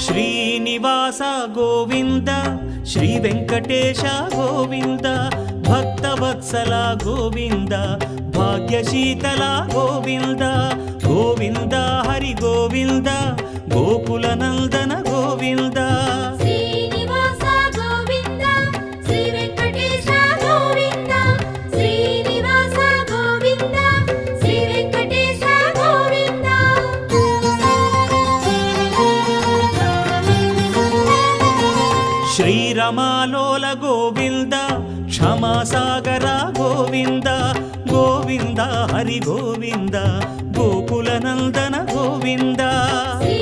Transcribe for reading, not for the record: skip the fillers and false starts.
Srinivasa Govinda Shri Venkatesha Govinda Bhaktavatsala Govinda భాగ్యశీతల Govinda Govinda Hari Govinda Gokula Nandana Govinda Srinivasa Govinda Shri Venkatesha Govinda Srinivasa Govinda Shri Venkatesha Govinda శ్రీరమాలోల Govinda క్షమాసాగర Govinda Govinda Hari Govinda Gokula Nandana Govinda Shri